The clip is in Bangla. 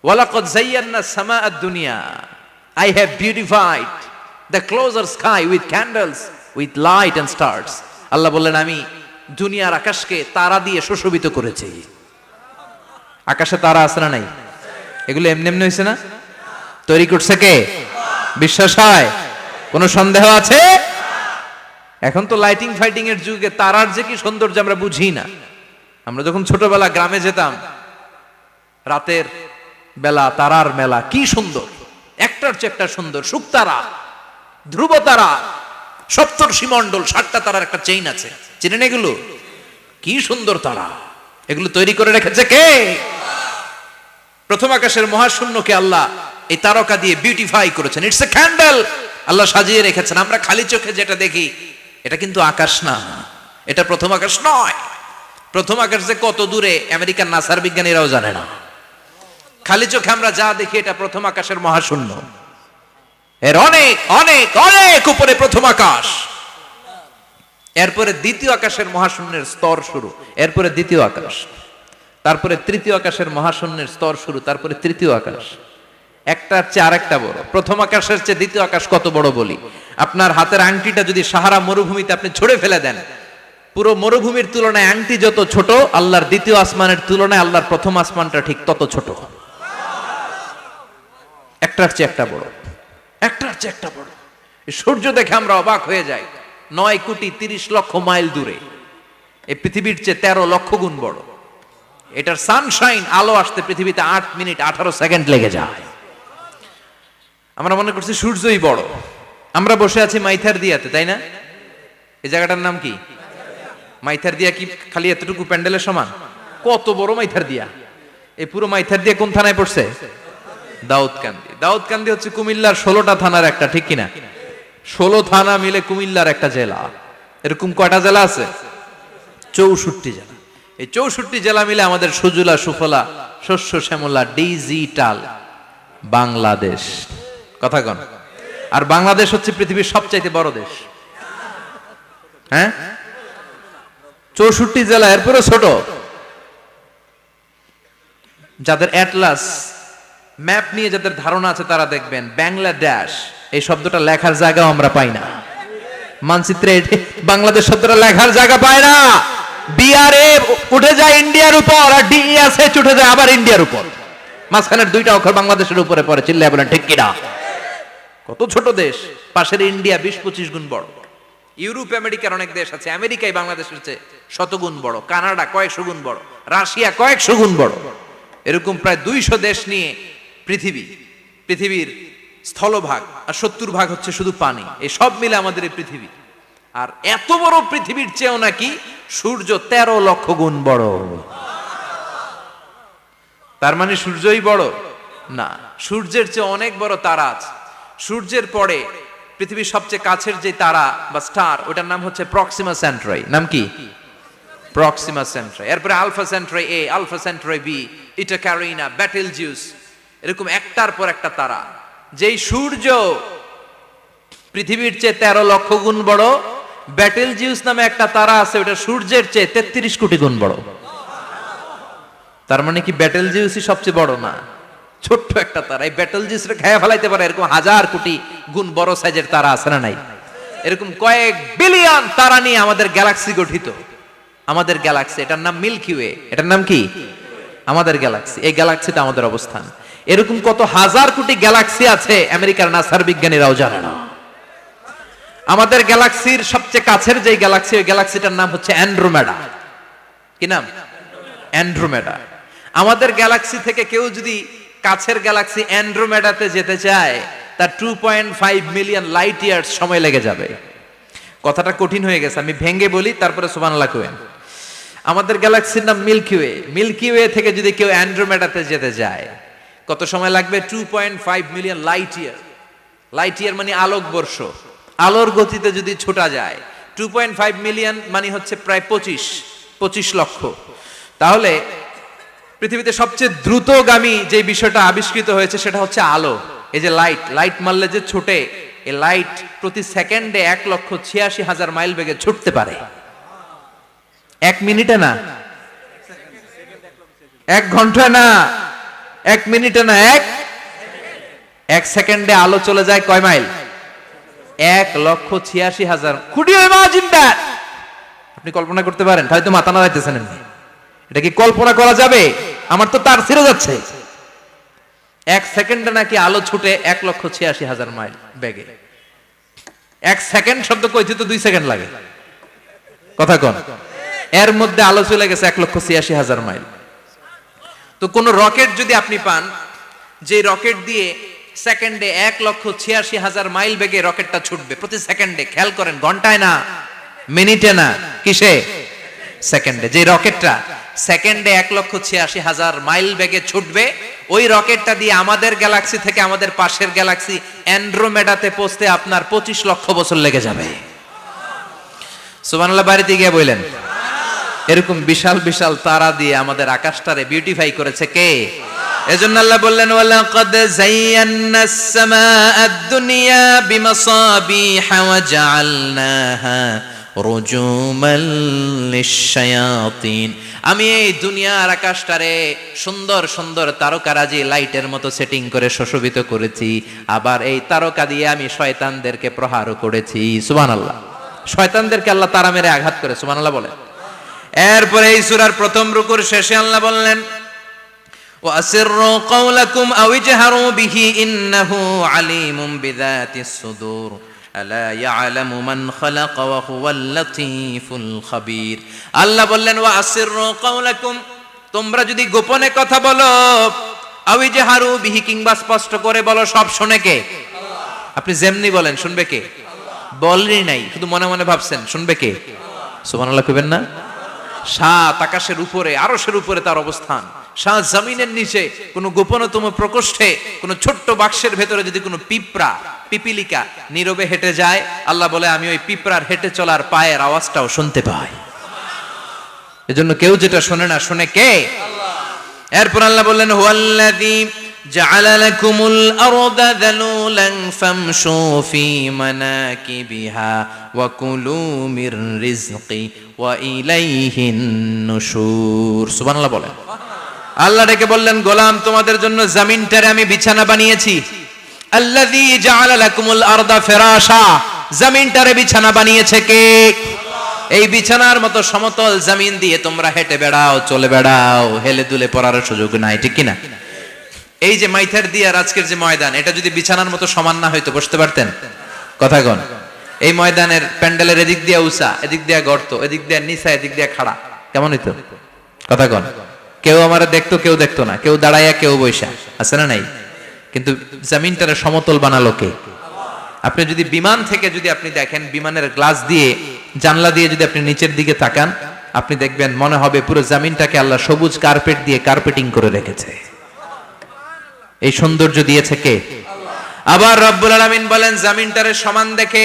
ওয়ালাকাদ যায়্যানা সামাআ আদ-দুনিয়া, I have beautified the closer sky with candles, with light and stars. আল্লাহ বললেন, আমি দুনিয়ার আকাশকে তারা দিয়ে সুশোভিত করেছি। আকাশে তারা আছে না নাই? এগুলো এমনি এমনি হয়েছে না? তৈরি করছে কে? বিশ্বাস হয়? কোনো সন্দেহ আছে? এখন তো লাইটিং ফাইটিং এর যুগে তারার যে কি সৌন্দর্য আমরা বুঝি না। আমরা যখন ছোটবেলা গ্রামে যেতাম, রাতের বেলা তারার মেলা, কি সুন্দর, একটার চেয়ে একটা সুন্দর। শুকতারা, ধ্রুব তারা, সপ্তর্ষি মণ্ডল, 7টা তারার একটা চেইন আছে, চিনেন এগুলো? কি সুন্দর তারা! এগুলো তৈরি করে রেখেছে কে? প্রথম আকাশের মহাশূন্যকে আল্লাহ এই তারকা দিয়ে বিউটিফাই করেছেন। ইটস এ ক্যান্ডেল, আল্লাহ সাজিয়ে রেখেছেন। আমরা খালি চোখে যেটা দেখি এটা কিন্তু আকাশ না, এটা প্রথম আকাশ নয়। প্রথম আকাশ যে কত দূরে আমেরিকার নাসার বিজ্ঞানীরাও জানে না। খালি চোখে আমরা যা দেখি এটা প্রথম আকাশের মহাশূন্য, এর অনেক অনেক অনেক উপরে প্রথম আকাশ। এরপরে দ্বিতীয় আকাশের মহাশূন্যের স্তর শুরু, এরপরে দ্বিতীয় আকাশ, তারপরে তৃতীয় আকাশের মহাশূন্যের স্তর শুরু, তারপরে তৃতীয় আকাশ। একটার চেয়ে আরেকটা বড়। প্রথম আকাশের চেয়ে দ্বিতীয় আকাশ কত বড় বলি, আপনার হাতের আংটিটা যদি সাহারা মরুভূমিতে আপনি ছুঁড়ে ফেলে দেন, পুরো মরুভূমির তুলনায় আংটি যত ছোট, আল্লাহর দ্বিতীয় আসমানের তুলনায় আল্লাহর প্রথম আসমানটা ঠিক তত ছোট। একটার চেয়ে একটা বড়, একটার চেয়ে একটা বড়। সূর্য দেখে আমরা অবাক হয়ে যাই, 9,30,00,000 মাইল দূরে। এই পৃথিবীর চেয়ে 13 লক্ষ গুণ বড়। এটার সানশাইন, আলো আসতে পৃথিবীতে 8 মিনিট 18 সেকেন্ড লেগে যায়। আমরা মনে করছি সূর্যই বড়। আমরা বসে আছি মাইথার দিয়াতে, তাই না? এই জায়গাটার নাম কি? মাইথার দিয়া। কি খালি এতটুকু প্যান্ডেলের সমান? কত বড় মাইথার দিয়া! এই পুরো মাইথার দিয়া কোন থানায় পড়ছে? দাউদকান্দি। দাউদকান্দি হচ্ছে কুমিল্লার 16টা থানার একটা, ঠিক কিনা? 16 থানা মিলে কুমিল্লার একটা জেলা। এরকম কয়টা জেলা আছে? 64 জেলা। এই 64 জেলা মিলে আমাদের সুজলা সুফলা শস্য শ্যামলা ডিজিটাল বাংলাদেশ। কথা কন। আর বাংলাদেশ হচ্ছে পৃথিবীর সবচাইতে বড় দেশ। হ্যাঁ, 64 জেলা, এরপরে ছোট। যাদের অ্যাটলাস ম্যাপ নিয়ে যাদের ধারণা আছে তারা দেখবেন বাংলাদেশ এই শব্দটা লেখার জায়গাও আমরা পাই না। মানচিত্রে বাংলাদেশ শব্দটা লেখার জায়গা পায় না। বিআরএ উঠে যায় ইন্ডিয়ার উপর, আর ডিএসএচ উঠে যায় আবার ইন্ডিয়ার উপর। মাঝখানের 2টা অক্ষর বাংলাদেশের উপরে পড়ে। চিল্লায় বলেন ঠিক কিনা? কত ছোট দেশ। পাশের ইন্ডিয়া 20-25 গুণ বড়। ইউরোপ আমেরিকার অনেক দেশ আছে, আমেরিকায় বাংলাদেশের চেয়ে 100 গুণ বড়। কানাডা কয়েকশো গুণ বড়, রাশিয়া কয়েকশো গুণ বড়। এরকম প্রায় 200 দেশ নিয়ে পৃথিবীর স্থলভাগ, আর 70% হচ্ছে শুধু পানি। এই সব মিলে আমাদের এই পৃথিবী। আর এত বড় পৃথিবীর চেয়েও নাকি সূর্য 13 লক্ষ গুণ বড়। তার মানে সূর্যই বড় না, সূর্যের চেয়ে অনেক বড় তারা আছে। সূর্যের পরে পৃথিবীর সবচেয়ে কাছের যে তারা বা স্টার, ওটার নাম হচ্ছে প্রক্সিমা সেন্ট্রাই। নাম কি? প্রক্সিমা সেন্ট্রাই। এরপরে আলফা সেন্ট্রাই এ, আলফা সেন্ট্রাই বি, ইটা ক্যারিনা, বেটেলজিউস, এরকম একটার পর একটা তারা। যেই সূর্য পৃথিবীর চেয়ে 13 লক্ষ গুণ বড়, বেটেলজিউস নামে একটা তারা আছে, ওটা সূর্যের চেয়ে 33 কোটি গুণ বড়। তার মানে কি বেটেলজিউসই সবচেয়ে বড় না? ছোট্ট একটা তারা। এই বেটেলজিউসরে খেয়ে ফেলাইতে পারে এরকম 1000 কোটি গুণ বড় সাইজের তারা আছে না নাই? এরকম কয়েক বিলিয়ন তারা নিয়ে আমাদের গ্যালাক্সি গঠিত। আমাদের গ্যালাক্সি, এটার নাম মিল্কি ওয়ে। এটার নাম কি? আমাদের গ্যালাক্সি। এই গ্যালাক্সিতে আমাদের অবস্থান। এরকম কত হাজার কোটি গ্যালাক্সি আছে আমেরিকার নাসার বিজ্ঞানীরাও জানে না। আমাদের গ্যালাক্সির সবচেয়ে কাছের যে গ্যালাক্সি, ওই গ্যালাক্সিটার নাম হচ্ছে অ্যান্ড্রোমেডা। কি নাম? অ্যান্ড্রোমেডা। আমাদের গ্যালাক্সি থেকে কেউ যদি কাছের গ্যালাক্সি অ্যান্ড্রোমেডাতে যেতে চায়, তার 2.5 মিলিয়ন লাইট ইয়ার্স সময় লেগে যাবে। কথাটা কঠিন হয়ে গেছে, আমি ভেঙে বলি, তারপরে সুবহানাল্লাহ কইবেন। আমাদের গ্যালাক্সির নাম মিল্কি ওয়ে। মিল্কি ওয়ে থেকে যদি কেউ অ্যান্ড্রোমেডাতে যেতে যায়, কত সময় লাগবে? 2.5 million light year. Light year মানে আলোকবর্ষ। আলোর গতিতে যদি ছোটা যায়, 2.5 মিলিয়ন মানে হচ্ছে প্রায় 25 লক্ষ। তাহলে পৃথিবীতে সবচেয়ে দ্রুতগামী যে বিষয়টা আবিষ্কৃত হয়েছে সেটা হচ্ছে আলো। এই যে লাইট মারলে যে ছোটে, এই লাইট প্রতি সেকেন্ডে 1,86,000 মাইল বেগে ছুটতে পারে। 1 মিনিটে না, 1 ঘন্টা না, এক মিনিটে না, এক সেকেন্ডে আলো চলে যায় কয় mile? 1,86,000। Could you imagine that? আপনি কল্পনা করতে পারেন? হয়তো মাথা নাড়াইতেছেন। এটা কি কল্পনা করা যাবে? আমার তো তার ছিঁড়ে যাচ্ছে। এক সেকেন্ডে নাকি আলো ছুটে 1,86,000 মাইল বেগে। এক সেকেন্ড শব্দ কইতে তো 2 সেকেন্ড লাগে, কথা কোন? এর মধ্যে আলো চলে গেছে 1,86,000 মাইল। তো কোন রকেট যদি আপনি পান, যে রকেট দিয়ে সেকেন্ডে 1,86,000 মাইল বেগে রকেটটা ছুটবে প্রতি সেকেন্ডে, খেয়াল করেন, ঘন্টায় না, মিনিটে না, কিসে? সেকেন্ডে। যে রকেটটা সেকেন্ডে 1,86,000 মাইল বেগে ছুটবে, ওই রকেটটা দিয়ে আমাদের গ্যালাক্সি থেকে আমাদের পাশের গ্যালাক্সি অ্যান্ড্রোমেডাতে পৌঁছতে আপনার 25 লক্ষ বছর লেগে যাবে। সুবহানাল্লাহ বাড়িতে গিয়ে বললেন। এরকম বিশাল বিশাল তারা দিয়ে আমাদের আকাশটারে বিউটিফাই করেছে কে? এজন্য আল্লাহ বললেন, ওয়ালাকাদ যায়্যানাস সামাআদ দুনিয়া বিমাসাবিহা ওয়া জাআলনাহা রুজুমান লিশ-শায়াতিন। আমি এই দুনিয়ার আকাশটারে সুন্দর সুন্দর তারকারাজি লাইটের মতো সেটিং করে সুশোভিত করেছি, আবার এই তারকা দিয়ে আমি শয়তানদেরকে প্রহারও করেছি। সুবহানাল্লাহ। শয়তানদেরকে আল্লাহ তারা মেরে আঘাত করে। সুবহানাল্লাহ বলেন। এরপরে এই সূরার প্রথম রুকুর শেষে আল্লাহ বললেন, ওয়াসিররু কাওলাকুম আও ইজহারু বিহি ইন্নাহু আলিমুম বিযাতিস সুদূর আলা ইয়ালামু মান খালাকা ওয়া হুয়াল লাতীফুল খাবীর। আল্লাহ বললেন, ওয়াসিররু কাওলাকুম, তোমরা যদি গোপনে কথা বলো, আও ইজহারু বিহি, কিংবা স্পষ্ট করে বলো, সব শুনে কে? আল্লাহ। আপনি যেমনি বলেন শুনবে কে? বলেনই নাই, শুধু মনে মনে ভাবছেন, শুনবে কে? সুবহানাল্লাহ কইবেন না? সাত আকাশের উপরে, আরশের উপরে তার অবস্থান, সাত জমিনের নিচে কোন গোপনতম প্রকোষ্ঠে, কোন ছোট্ট বাক্সের ভেতরে যদি কোনো পিঁপড়া, পিপিলিকা নীরবে হেঁটে যায়, আল্লাহ বলে আমি ওই পিঁপড়ার হেঁটে চলার পায়ের আওয়াজটাও শুনতে পাই। এজন্য কেউ যেটা শোনে না, শুনে কে? আল্লাহ। এরপর আল্লাহ বললেন, হুয়াল্লাযী জাআলা লাকুমুল আরদা যালুলান ফামশু ফি মানাকিবিহা ওয়া কুলু মির রিজকি ওয়া ইলাইহিন নুশুর। সুবহানাল্লাহ বলেন। আল্লাহ ডেকে বললেন, গোলাম, তোমাদের জন্য জমিনটারে আমি বিছানা বানিয়েছি। আল্লাযী জাআলা লাকুমুল আরদা ফিরাশা, জমিনটারে বিছানা বানিয়েছে কে? আল্লাহ। এই বিছানার মতো সমতল জমিন দিয়ে তোমরা হেঁটে বেড়াও, চলে বেড়াও, হেলে দুলে পড়ার সুযোগ নাই, ঠিক কি না? এই যে মাইথার দিয়ার আজকের যে ময়দান, এটা যদি বিছানার মতো সমান না হইতো, বসতে পারতেন? কথা কোন? এই ময়দানের প্যান্ডেলের এদিক দিয়ে উঁচা, এদিক দিয়ে গর্ত, এদিক দিয়ে নিচা, এদিক দিয়ে খাড়া, কেমন হইতো? কথা কোন? কেউ আমারে দেখতো, কেউ দেখতো না, কেউ দাঁড়াইয়া, কেউ বৈশা, আছে না নাই? কিন্তু জমিনটারে সমতল বানালো কে? আপনি যদি বিমান থেকে যদি আপনি দেখেন, বিমানের গ্লাস দিয়ে, জানলা দিয়ে যদি আপনি নিচের দিকে তাকান, আপনি দেখবেন মনে হবে পুরো জমিনটাকে আল্লাহ সবুজ কার্পেট দিয়ে কার্পেটিং করে রেখেছে। এই সৌন্দর্য দিয়েছে কে? আল্লাহ। আবার রব্বুল আলামিন বলেন, জমিনটারে সমান দেখে